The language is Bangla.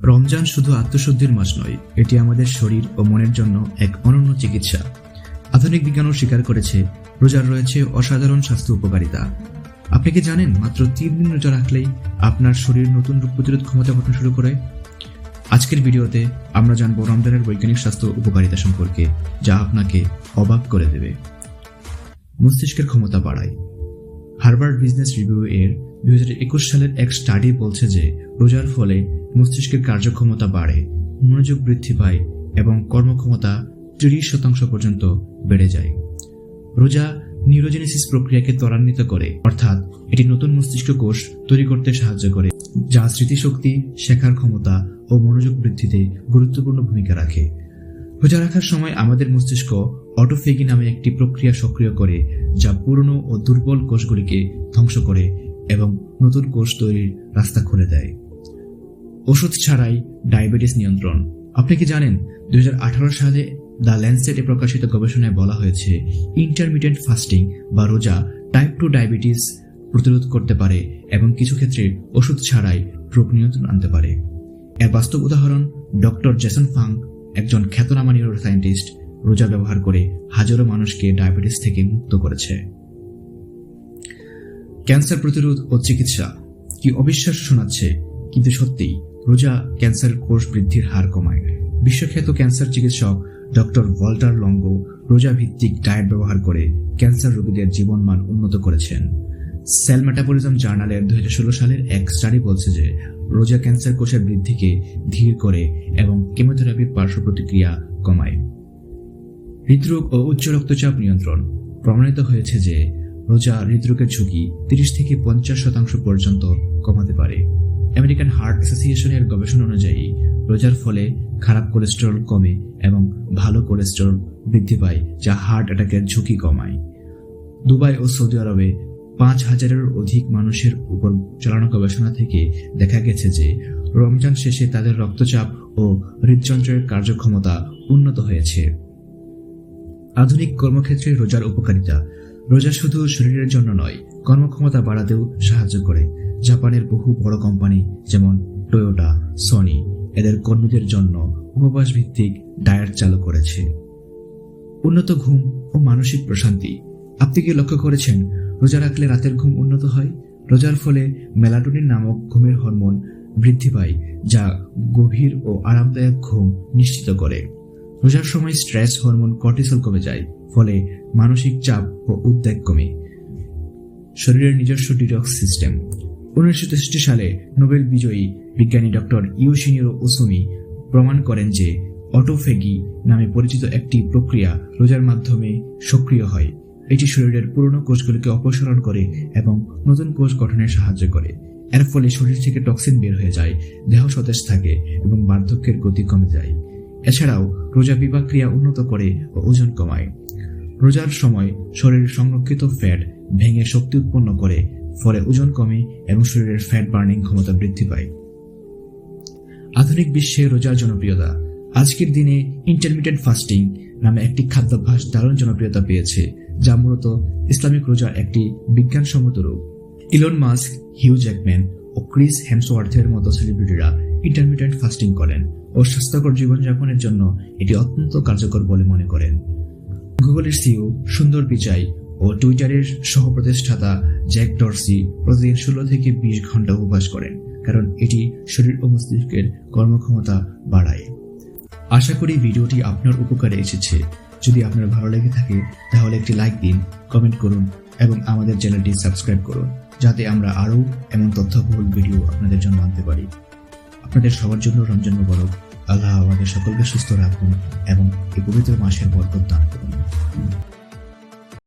রমজান শুধু আত্মশুদ্ধির মাস নয়, এটি আমাদের শরীর ও মনের জন্য এক অনন্য চিকিৎসা। আধুনিক বিজ্ঞানও স্বীকার করেছে রোজার রয়েছে অসাধারণ স্বাস্থ্য উপকারিতা। আপনি কি জানেন মাত্র 3 দিন রোজা রাখলেই আপনার শরীর নতুন রোগ প্রতিরোধ ক্ষমতা গঠন শুরু করে? আজকের ভিডিওতে আমরা জানব রমজানের বৈজ্ঞানিক স্বাস্থ্য উপকারিতা সম্পর্কে, যা আপনাকে অবাক করে দেবে। মস্তিষ্কের ক্ষমতা বাড়ায়। হার্ভার্ড বিজনেস রিভিউ এর 2021 সালের এক স্টাডি বলছে যে রোজার ফলে মস্তিষ্কের কার্যক্ষমতা বাড়ে, মনোযোগ বৃদ্ধি পায় এবং কর্মক্ষমতা 30% পর্যন্ত বেড়ে যায়। রোজা নিউরোজেনেসিস প্রক্রিয়াকে ত্বরান্বিত করে, অর্থাৎ এটি নতুন মস্তিষ্ক কোষ তৈরি করতে সাহায্য করে, যা স্মৃতিশক্তি, শেখার ক্ষমতা ও মনোযোগ বৃদ্ধিতে গুরুত্বপূর্ণ ভূমিকা রাখে। রোজা রাখার সময় আমাদের মস্তিষ্ক অটোফেগি নামে একটি প্রক্রিয়া সক্রিয় করে, যা পুরনো ও দুর্বল কোষগুলিকে ধ্বংস করে এবং নতুন কোষ তৈরির রাস্তা খুলে দেয়। ওষুধ ছাড়াই ডায়াবেটিস নিয়ন্ত্রণ। আপনি কি জানেন 2018 সালে দ্য ল্যান্সেটে প্রকাশিত গবেষণায় বলা হয়েছে ইন্টারমিটেন্ট ফাস্টিং বা রোজা টাইপ 2 ডায়াবেটিস প্রতিরোধ করতে পারে এবং কিছু ক্ষেত্রে ওষুধ ছাড়াই রোগ নিয়ন্ত্রণ আনতে পারে। এর বাস্তব উদাহরণ ডক্টর জেসন ফাং, একজন খ্যাতনামা নিউরোসায়েন্টিস্ট, রোজা ব্যবহার করে হাজারো মানুষকে ডায়াবেটিস থেকে মুক্ত করেছে। ক্যান্সার প্রতিরোধ ও চিকিৎসা। কি অবিশ্বাস্য শোনাচ্ছে, কিন্তু সত্যিই রোজা ক্যান্সার কোষ বৃদ্ধির হার কমায়। বিশ্বখ্যাত ক্যান্সার চিকিৎসক ডক্টর ওয়াল্টার লঙ্গো রোজা ভিত্তিক ডায়েট ব্যবহার করে ক্যান্সার রোগীদের জীবনমান উন্নত করেছেন। সেল মেটাবলিজম জার্নালের 2016 সালের এক স্টাডি বলছে যে রোজা ক্যান্সার কোষের বৃদ্ধিকে ধীর করে এবং কেমোথেরাপির পার্শ্ব প্রতিক্রিয়া কমায়। হৃদরোগ ও উচ্চ রক্তচাপ নিয়ন্ত্রণ। প্রমাণিত হয়েছে যে রোজা হৃদরোগের ঝুঁকি 30 থেকে 50% পর্যন্ত কমাতে পারে। আমেরিকান হার্ট অ্যাসোসিয়েশনের গবেষণা অনুযায়ী রোজার ফলে খারাপ কোলেস্টেরল কমে এবং ভালো কোলেস্টেরল বৃদ্ধি পায়, যা হার্ট অ্যাটাকের ঝুঁকি কমায়। দুবাই ও সৌদি আরবে 5000-এর অধিক মানুষের উপর চালানো গবেষণা থেকে দেখা গেছে যে রমজান শেষে তাদের রক্তচাপ ও হৃদযন্ত্রের কার্যক্ষমতা উন্নত হয়েছে। আধুনিক কর্মক্ষেত্রে রোজার উপকারিতা। রোজা শুধু শরীরের জন্য নয়, কর্মক্ষমতা বাড়াতেও সাহায্য করে। জাপানের বহু বড় কোম্পানি যেমন টয়োটা, সনি এদের কর্মীদের জন্য উপবাস ভিত্তিক ডায়েট চালু করেছে। উন্নত ঘুম ও মানসিক প্রশান্তি। আপনি কি লক্ষ্য করেছেন রোজা রাখলে রাতের ঘুম উন্নত হয়? রোজার ফলে মেলাটোনিন নামক ঘুমের হরমোন বৃদ্ধি পায়, যা গভীর ও আরামদায়ক ঘুম নিশ্চিত করে। রোজার সময় স্ট্রেস হরমোন কর্টিসল কমে যায়, ফলে মানসিক চাপ ও উদ্বেগ কমে। শরীরের নিজস্ব ডিটক্স সিস্টেম। 1963 সালে নোবেল বিজয়ী বিজ্ঞানী ডক্টর ইয়োশিনিরো ওসুমি প্রমাণ করেন যে অটোফেগি নামে পরিচিত একটি প্রক্রিয়া রোজার মাধ্যমে সক্রিয় হয়। এটি শরীরের পুরনো কোষগুলিকে অপসারণ করে এবং নতুন কোষ গঠনে সাহায্য করে। এর ফলে শরীর থেকে টক্সিন বের হয়ে যায়, দেহ সতেজ থাকে এবং বার্ধক্যের গতি কমে যায়। এছাড়াও রোজা বিপাক ক্রিয়া উন্নত করে ও ওজন কমায়। রোজার সময় শরীরের সংরক্ষিত ফ্যাট ভেঙে শক্তি উৎপন্ন করে, ফলে ওজন কমে এবং শরীরের ফ্যাট বার্নিং ক্ষমতা বৃদ্ধি পায়। আধুনিক বিশ্বে রোজার জনপ্রিয়তা। আজকের দিনে ইন্টারমিটেন্ট ফাস্টিং নামে একটি খাদ্যাভ্যাস দারুণ জনপ্রিয়তা পেয়েছে, যা মূলত ইসলামিক রোজার একটি বিজ্ঞানসম্মত রূপ। ইলন মাস্ক, হিউ জ্যাকম্যান ও ক্রিস হেমসওয়ার্থের মতো সেলিব্রিটিরা ইন্টারমিটেন্ট ফাস্টিং করেন ও স্বাস্থ্যকর জীবনযাপনের জন্য এটি অত্যন্ত কার্যকর বলে মনে করেন। গুগলের সিইও সুন্দর পিচাই ও টুইটারের সহ-প্রতিষ্ঠাতা জ্যাক ডরসি প্রতিদিন 16 থেকে 20 ঘন্টা উপবাস করেন, কারণ এটি শরীর ও মস্তিষ্কের কর্মক্ষমতা বাড়ায়। আশা করি ভিডিওটি আপনার উপকারে এসেছে। যদি আপনার ভালো লেগে থাকে তাহলে একটি লাইক দিন, কমেন্ট করুন এবং আমাদের চ্যানেলটি সাবস্ক্রাইব করুন, যাতে আমরা আরও এমন তথ্যবহুল ভিডিও আপনাদের জন্য আনতে পারি। আপনাদের সবার জন্য রমজান মোবারক। আল্লাহ আমাদের সকলকে সুস্থ রাখুন এবং এই পবিত্র মাসের বরকত দান করুন।